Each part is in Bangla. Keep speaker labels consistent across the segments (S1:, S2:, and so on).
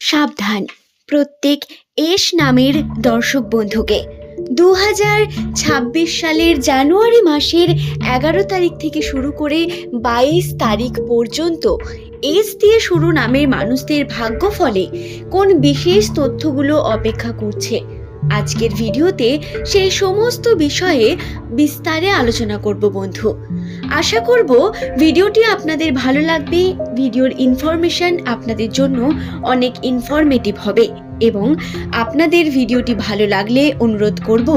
S1: সাবধান প্রত্যেক এস নামের দর্শক বন্ধুকে। 2026 সালের জানুয়ারি মাসের 11 তারিখ থেকে শুরু করে 22 তারিখ পর্যন্ত এস দিয়ে শুরু নামের মানুষদের ভাগ্যফলে কোন বিশেষ তথ্যগুলো অপেক্ষা করছে, আজকের ভিডিওতে সেই সমস্ত বিষয়ে বিস্তারে আলোচনা করব বন্ধু। আশা করব ভিডিওটি আপনাদের ভালো লাগবে। ভিডিওর ইনফরমেশন আপনাদের জন্য অনেক ইনফরমেটিভ হবে এবং আপনাদের ভিডিওটি ভালো লাগলে অনুরোধ করব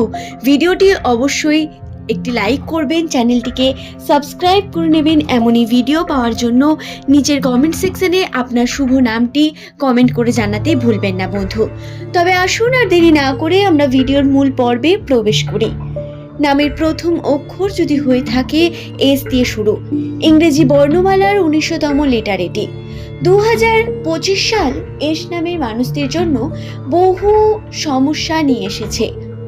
S1: ভিডিওটি অবশ্যই একটি লাইক করবেন, চ্যানেলটিকে সাবস্ক্রাইব করে নেবেন। এমনই ভিডিও পাওয়ার জন্য নিচের কমেন্ট সেকশনে আপনার শুভ নামটি কমেন্ট করে জানাতে ভুলবেন না বন্ধু। তবে আসুন আর দেরি না করে আমরা ভিডিওর মূল পর্বে প্রবেশ করি। নামের প্রথম অক্ষর যদি হয়ে থাকে এস দিয়ে শুরু, ইংরেজি বর্ণমালার 19তম লেটার এটি। 2025 সাল এস নামের মানুষদের জন্য বহু সমস্যা নিয়ে এসেছে।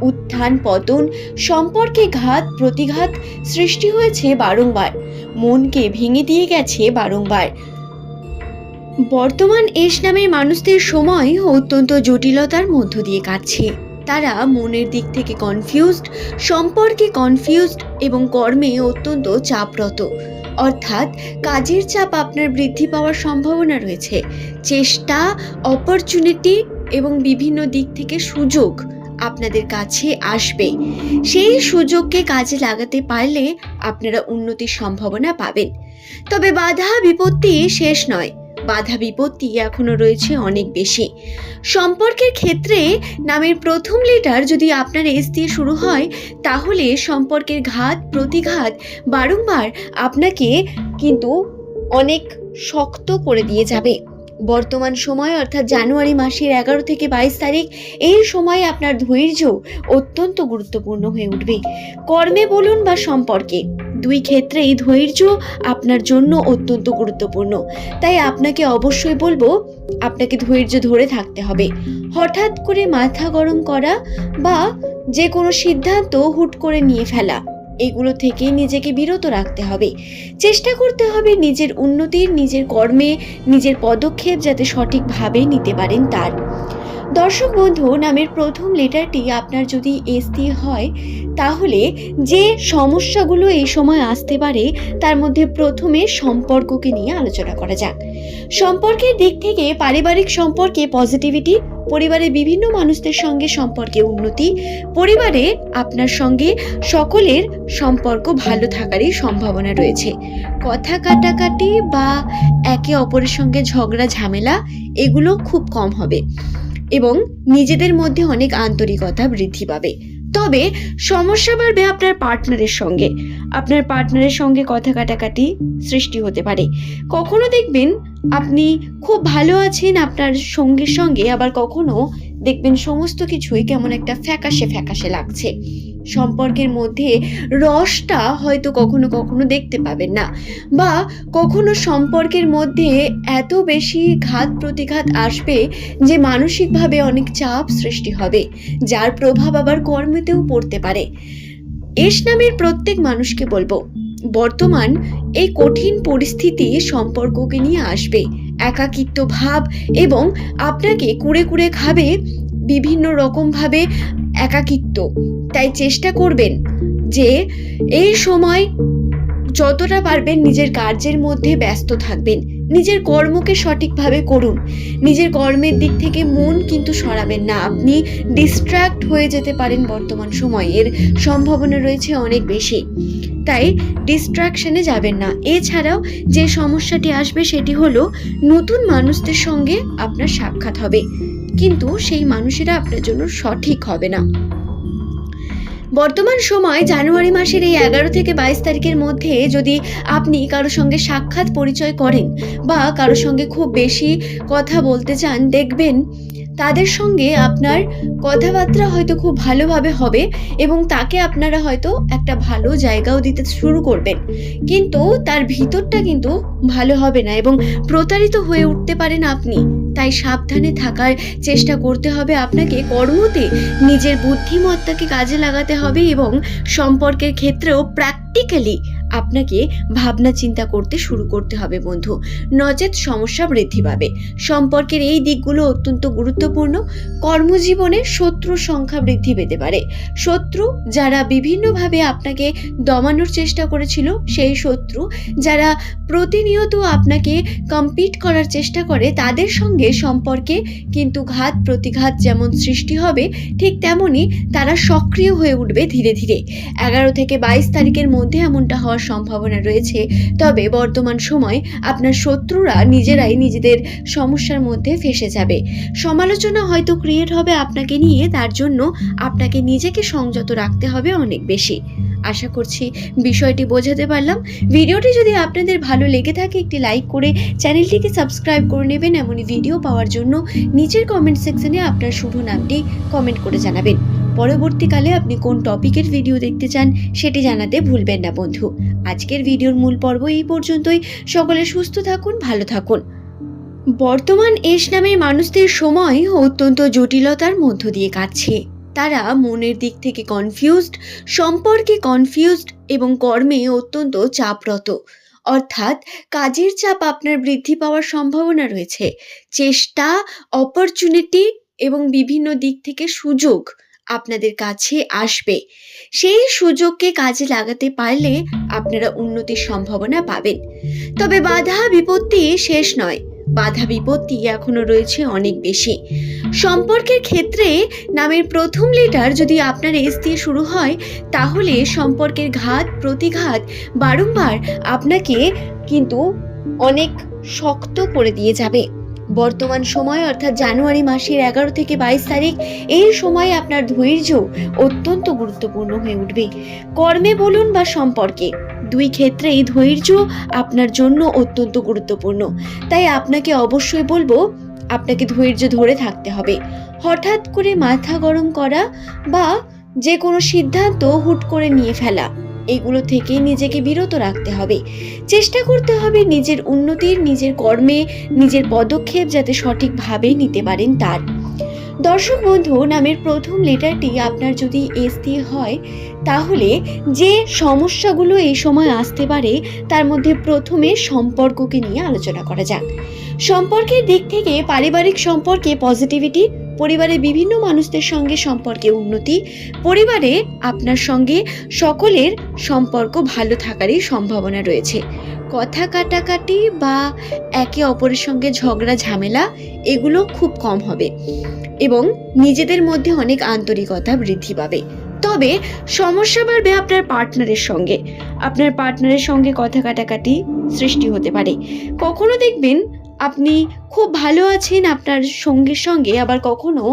S1: উত্থান পতন, সম্পর্কে ঘাত প্রতিঘাত সৃষ্টি হয়েছে বারংবার, মনকে ভেঙে দিয়ে গেছে বারংবার। বর্তমান এস নামের মানুষদের সময় অত্যন্ত জটিলতার মধ্য দিয়ে কাটছে। তারা মনের দিক থেকে কনফিউজড, সম্পর্কে কনফিউজড এবং কর্মে অত্যন্ত চাপরত, অর্থাৎ কাজের চাপ আপনার বৃদ্ধি পাওয়ার সম্ভাবনা রয়েছে। চেষ্টা, অপরচুনিটি এবং বিভিন্ন দিক থেকে সুযোগ আপনাদের কাছে আসবে। সেই সুযোগকে কাজে লাগাতে পারলে আপনারা উন্নতির সম্ভাবনা পাবেন। তবে বাধা বিপত্তি শেষ নয়, বাধা বিপত্তি এখনো রয়েছে অনেক বেশি। সম্পর্কের ক্ষেত্রে নামের প্রথম লেটার যদি আপনার এস দিয়ে শুরু হয়, তাহলে সম্পর্কের ঘাত প্রতিঘাত বারংবার আপনাকে কিন্তু অনেক শক্ত করে দিয়ে যাবে। বর্তমান সময় অর্থাৎ জানুয়ারি মাসের 11 থেকে 22 তারিখ, এই সময় আপনার ধৈর্য অত্যন্ত গুরুত্বপূর্ণ হয়ে উঠবে। কর্মে বলুন বা সম্পর্কে, দুই ক্ষেত্রেই ধৈর্য আপনার জন্য অত্যন্ত গুরুত্বপূর্ণ। তাই আপনাকে অবশ্যই বলবো, আপনাকে ধৈর্য ধরে থাকতে হবে। হঠাৎ করে মাথা গরম করা বা যে কোনো সিদ্ধান্ত হুট করে নিয়ে ফেলা, এগুলো থেকে নিজেকে বিরত রাখতে হবে। চেষ্টা করতে হবে নিজের উন্নতির, নিজের কর্মে নিজের পদক্ষেপ যাতে সঠিকভাবে নিতে পারেন তার। দর্শক বন্ধু, নামের প্রথম লেটারটি আপনার যদি এস দিয়ে হয়, তাহলে যে সমস্যাগুলো এই সময় আসতে পারে তার মধ্যে প্রথমে সম্পর্ককে নিয়ে আলোচনা করা যাক। সম্পর্কের দিক থেকে পারিবারিক সম্পর্কে পজিটিভিটি, পরিবারের বিভিন্ন মানুষদের সঙ্গে সম্পর্কে উন্নতি, পরিবারে আপনার সঙ্গে সকলের সম্পর্ক ভালো থাকারই সম্ভাবনা রয়েছে। কথা কাটাকাটি বা একে অপরের সঙ্গে ঝগড়া ঝামেলা এগুলো খুব কম হবে এবং নিজেদের মধ্যে অনেক আন্তরিকতা বৃদ্ধি পাবে। তবে সমস্যা বাড়বে আপনার পার্টনারের সঙ্গে। আপনার পার্টনারের সঙ্গে কথা কাটাকাটি সৃষ্টি হতে পারে। কখনো দেখবেন আপনি খুব ভালো আছেন আপনার সঙ্গীর সঙ্গে, আবার কখনো দেখবেন সমস্ত কিছুই কেমন একটা ফ্যাকাশে ফ্যাকাশে লাগছে। সম্পর্কের মধ্যে রসটা হয়তো কখনো কখনো দেখতে পাবেন না, বা কখনো সম্পর্কের মধ্যে এত বেশি ঘাত প্রতিঘাত আসবে যে মানসিকভাবে অনেক চাপ সৃষ্টি হবে, যার প্রভাব আবার কর্মেতেও পড়তে পারে। এস নামের প্রত্যেক মানুষকে বলবো, বর্তমান এই কঠিন পরিস্থিতি সম্পর্ককে নিয়ে আসবে। একাকিত্ব ভাব এবং আপনাকে কুড়ে কুড়ে খাবে বিভিন্ন রকম ভাবে একাকিত্ব। তাই চেষ্টা করবেন যে এই সময় যতটা পারবেন নিজের কার্যের মধ্যে ব্যস্ত থাকবেন, নিজের কর্মকে সঠিকভাবে করুন। নিজের কর্মের দিক থেকে মন কিন্তু সরাবেন না, আপনি ডিস্ট্র্যাক্ট হয়ে যেতে পারেন। বর্তমান সময়ের সম্ভাবনা রয়েছে অনেক বেশি, তাই ডিস্ট্রাকশনে যাবেন না। এছাড়াও যে সমস্যাটি আসবে সেটি হলো নতুন মানুষদের সঙ্গে আপনার সাক্ষাৎ হবে, কিন্তু সেই মানুষেরা আপনার জন্য সঠিক হবে না। বর্তমান সময় জানুয়ারি মাসের এই 11 থেকে 22 তারিখের মধ্যে যদি আপনি কারোর সঙ্গে সাক্ষাৎ পরিচয় করেন বা কারোর সঙ্গে খুব বেশি কথা বলতে চান, দেখবেন তাদের সঙ্গে আপনার কথাবার্তা হয়তো খুব ভালোভাবে হবে এবং তাকে আপনারা হয়তো একটা ভালো জায়গাও দিতে শুরু করবেন, কিন্তু তার ভিতরটা কিন্তু ভালো হবে না এবং প্রতারিত হয়ে উঠতে পারেন আপনি। তাই সাবধানে থাকার চেষ্টা করতে হবে আপনাকে। কর্মতে নিজের বুদ্ধিমত্তাকে কাজে লাগাতে হবে এবং সম্পর্কের ক্ষেত্রেও প্র্যাকটিক্যালি আপনাকে ভাবনা চিন্তা করতে শুরু করতে হবে বন্ধু, নচেত সমস্যা বৃদ্ধি পাবে। সম্পর্কের এই দিকগুলো অত্যন্ত গুরুত্বপূর্ণ। কর্মজীবনে শত্রুর সংখ্যা বৃদ্ধি পেতে পারে। শত্রু যারা বিভিন্নভাবে আপনাকে দমানোর চেষ্টা করেছিল, সেই শত্রু যারা প্রতিনিয়ত আপনাকে কম্পিট করার চেষ্টা করে, তাদের সঙ্গে সম্পর্কে কিন্তু ঘাত প্রতিঘাত যেমন সৃষ্টি হবে, ঠিক তেমনি তারা সক্রিয় হয়ে উঠবে ধীরে ধীরে। 11 থেকে 22 তারিখের মধ্যে এমনটা হওয়ার সম্ভাবনা রয়েছে। তবে বর্তমান সময় আপনার শত্রুরা নিজেরাই নিজেদের সমস্যার মধ্যে ফেঁসে যাবে। সমালোচনা হয়তো ক্রিয়েট হবে আপনাকে নিয়ে, তার জন্য আপনাকে নিজেকে সংযত রাখতে হবে অনেক বেশি। আশা করছি বিষয়টি বোঝাতে পারলাম। ভিডিওটি যদি আপনাদের ভালো লেগে থাকে একটি লাইক করে চ্যানেলটিকে সাবস্ক্রাইব করে নেবেন। এমনই ভিডিও পাওয়ার জন্য নিচের কমেন্ট সেকশনে আপনার শুভ নামটি কমেন্ট করে জানাবেন। পরবর্তীকালে আপনি কোন টপিকের ভিডিও দেখতে চান সেটি জানাতে ভুলবেন না বন্ধু। আজকের ভিডিওর মূল পর্ব এই পর্যন্তই। সকলে সুস্থ থাকুন, ভালো থাকুন। বর্তমান এস নামের মানুষদের সময় অত্যন্ত জটিলতার মধ্য দিয়ে কাটছে। তারা মনের দিক থেকে কনফিউজড, সম্পর্কে কনফিউজড এবং কর্মে অত্যন্ত চাপরত। অর্থাৎ কাজের চাপ আপনার বৃদ্ধি পাওয়ার সম্ভাবনা রয়েছে। চেষ্টা, অপরচুনিটি এবং বিভিন্ন দিক থেকে সুযোগ আপনাদের কাছে আসবে। সেই সুযোগকে কাজে লাগাতে পারলে আপনারা উন্নতির সম্ভাবনা পাবেন। তবে বাধা বিপত্তি শেষ নয়, বাধা বিপত্তি এখনো রয়েছে অনেক বেশি। সম্পর্কের ক্ষেত্রে নামের প্রথম লেটার যদি আপনার এস দিয়ে শুরু হয়, তাহলে সম্পর্কের ঘাত প্রতিঘাত বারংবার আপনাকে কিন্তু অনেক শক্ত করে দিয়ে যাবে। বর্তমান সময় অর্থাৎ জানুয়ারি মাসের 11 থেকে 22 তারিখ, এই সময় আপনার ধৈর্য অত্যন্ত গুরুত্বপূর্ণ হয়ে উঠবে। কর্মে বলুন বা সম্পর্কে, দুই ক্ষেত্রেই ধৈর্য আপনার জন্য অত্যন্ত গুরুত্বপূর্ণ। তাই আপনাকে অবশ্যই বলবো, আপনাকে ধৈর্য ধরে থাকতে হবে। হঠাৎ করে মাথা গরম করা বা যে কোনো সিদ্ধান্ত হুট করে নিয়ে ফেলা, এগুলো থেকে নিজেকে বিরত রাখতে হবে। চেষ্টা করতে হবে নিজের উন্নতির, নিজের কর্মে নিজের পদক্ষেপ যাতে সঠিকভাবে নিতে পারেন তার। দর্শক বন্ধু, নামের প্রথম লেটারটি আপনার যদি এস দিয়ে হয়, তাহলে যে সমস্যাগুলো এই সময় আসতে পারে তার মধ্যে প্রথমে সম্পর্ককে নিয়ে আলোচনা করা যাক। সম্পর্কের দিক থেকে পারিবারিক সম্পর্কে পজিটিভিটি, পরিবারে বিভিন্ন মানুষদের সঙ্গে সম্পর্কে উন্নতি, পরিবারে আপনার সঙ্গে সকলের সম্পর্ক ভালো থাকারই সম্ভাবনা রয়েছে। কথা কাটাকাটি বা একে অপরের সঙ্গে ঝগড়া ঝামেলা এগুলো খুব কম হবে এবং নিজেদের মধ্যে অনেক আন্তরিকতা বৃদ্ধি পাবে। তবে সমস্যা বাড়বে আপনার পার্টনারের সঙ্গে। আপনার পার্টনারের সঙ্গে কথা কাটাকাটি সৃষ্টি হতে পারে। কখনো দেখবেন আপনি খুব ভালো আছেন আপনার সঙ্গীর সঙ্গে, আবার কখনো